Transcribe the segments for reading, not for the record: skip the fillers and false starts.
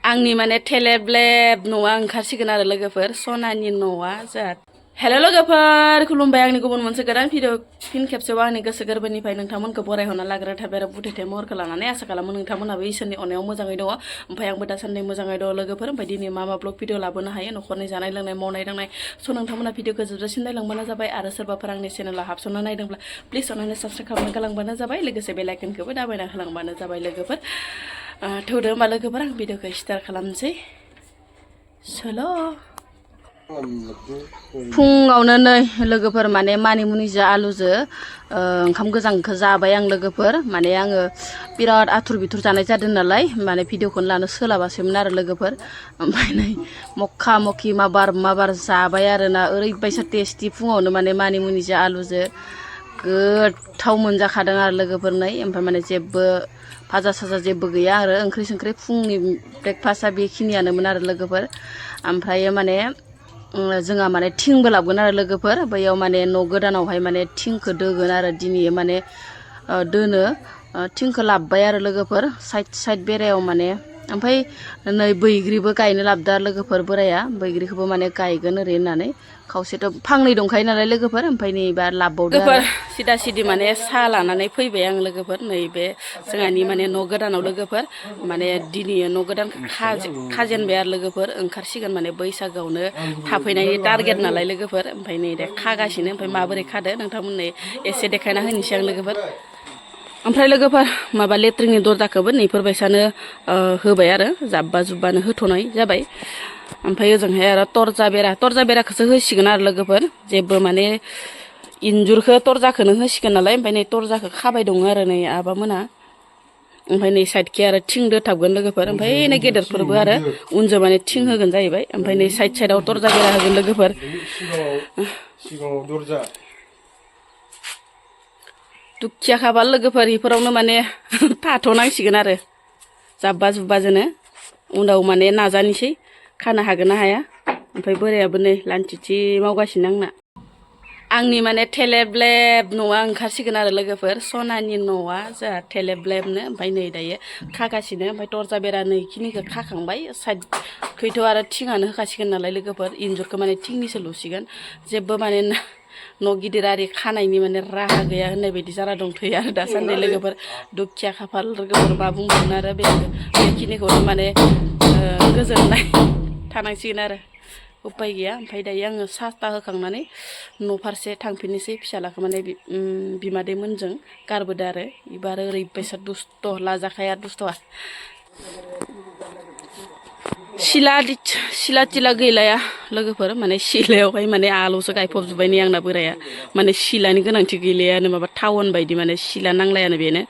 आंनि माने थेलेबलेब न'आ ओंखारसिगोन आरो लोगोफोर सनानि न'आ जोंहा हेल' लोगोफोर खुलुमबाय आंनि गुबुन मोनसे गोदान भिडिअ फिन खेबसेबाव आंनि गोसो गोरबोनिफ्राय नोंथांमोनखौ बरायहरना लाग्रो थाबाय आरो बुथेथे महरखौ लानानै आसा खालामो नोंथांमोनाबो इसोरनि अननायाव मोजाङै दङ ओमफ्राय आंबो दासान्दि मोजाङै दङ लोगोफोर ओमफ्राय दिनै मा ब्लग भिडिअ लाबोनो हायो न'खरनि जानाय लोंनाय मावनाय दांनाय स' नोंथांमोना भिडिअखौ जोबजासिम नायलांबानो जाबाय आरो सोरबाफोर आंनि चेनेलाव हाबसनना नायदोंब्ला प्लिज अननानै साबस्क्राइब खालामना गालांबानो जाबाय लोगोसे बेल आइकनखौबो दाबायना होलांबानो जाबाय लोगोफोर थौदो होमबा लोगोफोर आं भिडिअखौ स्टार्ट खालामनोसै सल' फुङावनो नै लोगोफोर माने मानिमुनिजों आलुजों ओंखाम गोजांखौ जाबाय आं लोगोफोर माने आङो बिराद आथुर बिथुर जानाय जादों नालाय माने भिडिअखौनो लानो सोलाबासैमोन आरो लोगोफोर ओमफ्राय नै मक्का मक्कि माबार जाबाय आरोना ओरैबायसा टेस्टि फुङावनो माने मानिमुनिजों आलुजों गोथाव मोनजाखादों आरो लोगोफोर नै ओमफ्राय माने जेबो भाजा साजा जेबो गैया आरो ओंख्रि संख्रि फुंनि ब्रेकफास्टआ बेखिनियानोमोन आरो लोगोफोर ओमफ्राय माने जोंहा माने थिंबो लाबोगोन आरो लोगोफोर बैयाव माने न' गोदानावहाय माने थिंखौ दोगोन आरो दिनै माने दोनो थिंखौ लाबोबाय आरो लोगोफोर साइड बेरायाव माने ओमफ्राय नै बैग्रिबो गायनो लाबोदों आरो लोगोफोर बोराया बैग्रिखौबो माने गायगोन ओरै होननानै खावसेथ' फांनै दंखायो नालाय लोगोफोर ओमफ्राय नै बा लाबबावदों आरो सिदा सिदि माने साहा लानानै फैबाय आं लोगोफोर नैबे जोंहानि माने न' गोदानाव लोगोफोर माने दिनै न' गोदान खाजेनबाय आरो लोगोफोर ओंखारसिगोन माने बैसागोआवनो थाफैनायनि टारगेट नालाय लोगोफोर ओमफ्राय नै दा खागासिनो ओमफ्राय माबोरै खादो नोंथांमोननो एसे देखायना होनोसै आं लोगोफोर ओमफ्राय लोगोफोर माबा लेट्रिननि दरजाखौबो नैफोरबायसानो होबाय आरो जाब्बा जुब्बानो होथ'नाय जाबाय ओमफ्राय ओजोंहाय आरो तरजा बेराखौसो होसिगोन आरो लोगोफोर जेबो माने इन्जुरखौ तरजाखौनो होसिगोन नालाय ओमफ्राय नै तरजाखौ खाबाय दङ आरो नै आबामोना ओमफ्राय नै साइडखि आरो थिं दोथाबगोन लोगोफोर ओमफ्राय नै गेदेरफोरबो आरो उनजों माने थिं होगोन जाहैबाय ओमफ्राय नै साइडआव तरजा बेरा होगोन लोगोफोर दुखिया खाबा लोगोफोर बेफोरावनो माने थाथ'नांसिगोन आरो जाब्बा जुब्बाजोंनो उनाव माने नाजानोसै खानो हागोन ना हाया ओमफ्राय बोरायाबो नै लान्थिथि मावगासिनो आंनि माने थेलेबलेब न'आ ओंखारसिगोन आरो लोगोफोर सनानि न'आ जोंहा थेलेबलेबनो ओमफ्राय नै दायो खागासिनो ओमफ्राय तरजा बेरा नैखिनिखौ खाखांबाय साइडखैथ' आरो थिङानो होखासिगोन नालाय लोगोफोर इन्जुरखौ माने थिंनिसो लुसिगोन जेबो माने न' गिदिर आरि खानायनि माने राहा गैया होननाय बायदि जाना दंथ'यो आरो दासान्दि लोगोफोर दुखिया खाफाल लोगोफोर मा बुंबावनो आरो बेखिनिखौनो माने गोजोननाय थानांसिगोन आरो उपाय गैया ओमफ्राय दायो आङो साहा होखांनानै न' फारसे थांफिननोसै फिसालाखौ माने बिमादैमोनजों गारबोदो आरो एबार ओरैबायसा दुस्थ' लाजाखाया दुस्थ'आ सिला तिला गैलाया लोगोफोर माने सिलायावहाय माने आलौसो गायफबजोब्बाय नै आंना बोराया माने सिलानि गोनांथि गैलायानो माबा टाउन बायदि माने सिला नांलायानो बेनो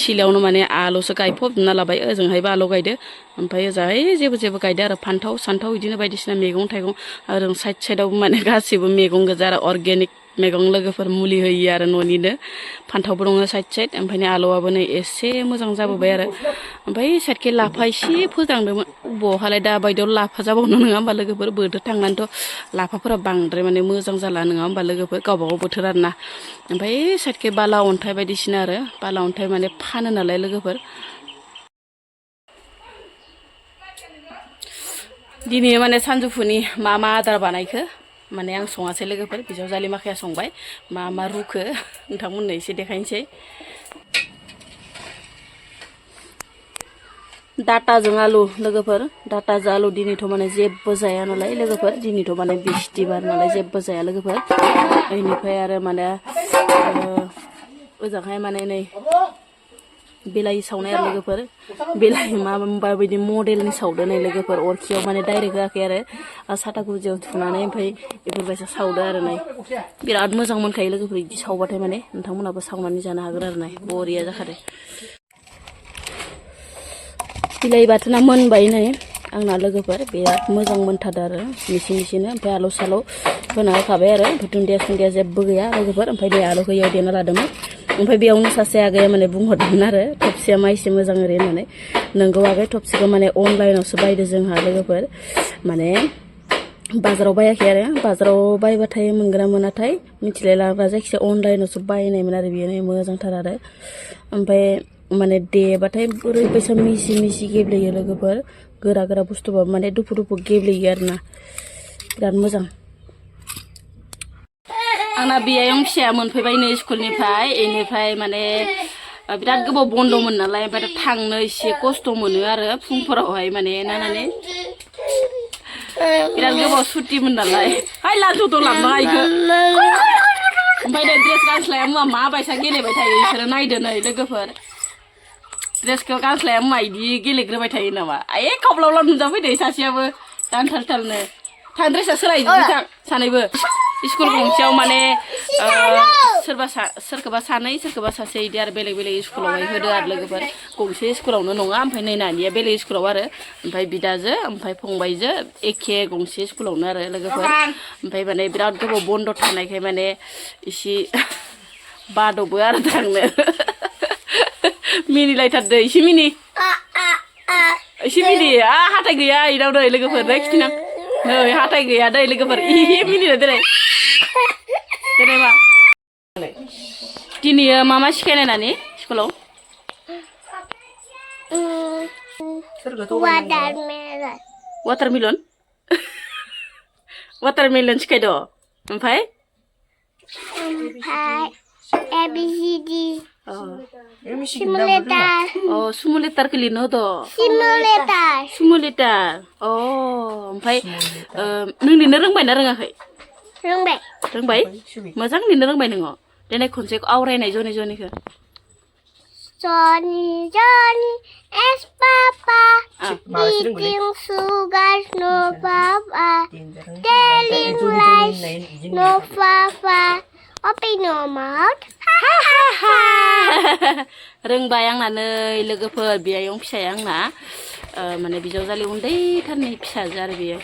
सिलायावनो माने आलौसो गायफबजोबना लाबाय ओजोंहायबो आलौ गायदो ओमफ्राय ओजोंहाय जेबो गायदो आरो फान्थाव सान्थाव बिदिनो बायदिसिना मैगं थाइगं आरो साइडआवबो माने गासैबो मैगं गोजा आरो अर्गेनिक मैगं लोगोफोर मुलि होयो आरो न'निनो फान्थावबो दङ साइड ओमफ्राय आलुआबो नै एसे मोजां जाबोबाय आरो ओमफ्राय साइडखै लाफा एसे फोजांदोंमोन बहालाय दा बायदियाव लाफा जाबावनो नङा होमबा लोगोफोर बोथोर थांनानैथ' लाफाफोरा बांद्राय माने मोजां जाला नङा होमबा लोगोफोर गावबागाव बोथोर आरोना ओमफ्राय साइडखै बाला अन्थाइ बायदिसिना आरो बाला अन्थाइ माने फानो नालाय लोगोफोर दिनै माने सानजौफुनि मा आदार बानायखो माने आं सङासै लोगोफोर बिजावजालि माखाया संबाय मा रुखो नोंथांमोननो एसे देखायनोसै डाटाजों आलु लोगोफोर डाटाजों आलु दिनैथ' माने जेबो जाया नालाय लोगोफोर दिनैथ' माने बिस्थिबार नालाय जेबो जाया लोगोफोर बेनिफ्राय आरो माने ओजोंहाय माने नै बेलाहि सावनाय आरो लोगोफोर बेलाहि माबायदि मडेलनि सावदो नै लोगोफोर अरखियाव माने डाइरेक्ट होआखै आरो साथा गुजियाव थुनानै ओमफ्राय बेफोरबायसा सावदो आरो नै बिराद मोजां मोनखायो लोगोफोर बिदि सावबाथाय माने नोंथांमोनाबो सावनानै जानो हागोन आरो नै बरिया जाखादो बिलाइ बाथोना मोनबाय नै आंना लोगोफोर बिराद मोजां मोनथारदो आरो मिसिनो ओमफ्राय आलौ सालौ होना होखाबाय आरो ओमफ्राय दुन्दिया जेबो गैया लोगोफोर ओमफ्राय बे आलुखौ इयाव देना लादोंमोन ओमफ्राय बेयावनो सासे आगैया माने बुंहरदोंमोन आरो थबसिया मा एसे मोजां ओरै होननानै नोंगौ आगै थबसिखौ माने अनलाइनावसो बायदो जोंहा लोगोफोर माने बाजाराव बायाखै आरो बाजाराव बायबाथाय मोनगोना मोनाथाय मिथिलायलांग्रा जायखिजाया अनलाइनावसो बायनायमोन आरो बेयो मोजांथार आरो ओमफ्राय माने देबाथाय ओरैबायसा मिसि मिसि गेब्लेयो लोगोफोर गोरा गोरा बुस्थुबाबो माने दुफु दुफु गेब्लेयो आरोना बिराद मोजां आंना बियायं फिसाया मोनफैबाय नै स्कुलनिफ्राय इनिफ्राय माने बिराद गोबाव बन्दमोन नालाय ओमफ्राय थांनो एसे खस्थ' मोनो आरो फुंफोरावहाय माने नायनानै बिराद गोबाव सुटिमोन नालाय हाय लान्थ'थ' लाबोनाङा इखो ओमफ्राय नै ड्रेस गानस्लाया मुवा माबायसा गेलेबाय थायो बिसोरो नायदो नै लोगोफोर ड्रेसखौ गानस्लाया मुवा इदि गेलेग्रोबाय थायो नामा आइ खावब्लावला नुजाफैदो सासेयाबो दानथारथारनो थां ड्रेसा सोलायजोबो थां सानैबो स्कुल गंसेयाव माने सोरखौबा सानै सोरखौबा सासे इदि आरो बेलेग बेलेग स्कुलावहाय होदो आरो लोगोफोर गंसे स्कुलावनो नङा ओमफ्राय नै नानिया बेलेग स्कुलाव आरो ओमफ्राय बिदाजो ओमफ्राय फंबायजो एखे गंसे स्कुलावनो आरो लोगोफोर ओमफ्राय माने बिराद गोबाव बन्द थानायखाय माने इसे बादबो आरो थांनो मिनिलायथारदो इसे मिनि हाथाय गैया इनाव नै लोगोफोर नै खिथिना नै हाथाय गैया दै लोगोफोर इहि मिनिनो देलाय देलाय मा दिनै मा मा सिखायनाय नानि स्कुलाव वाटारमेलन वाटारमेलन सिखायद' ओमफ्राय ABCD सिमुलेटारखौ लिरनो होद' सिमुलेटार ओमफ्राय नों लिरनो रोंबायना रोङाखै रोंबाय मोजां लिरनो रोंबाय नोङो देनाय खनसे आवरायनाय जनि जनिखौ Johnny es papa eating sugar no papa telling lies no papa open your mouth रोंबाय आंना नै लोगोफोर बियायं फिसाया आंना माने बिजावजालि उन्दैथारनि फिसाजो आरो बियो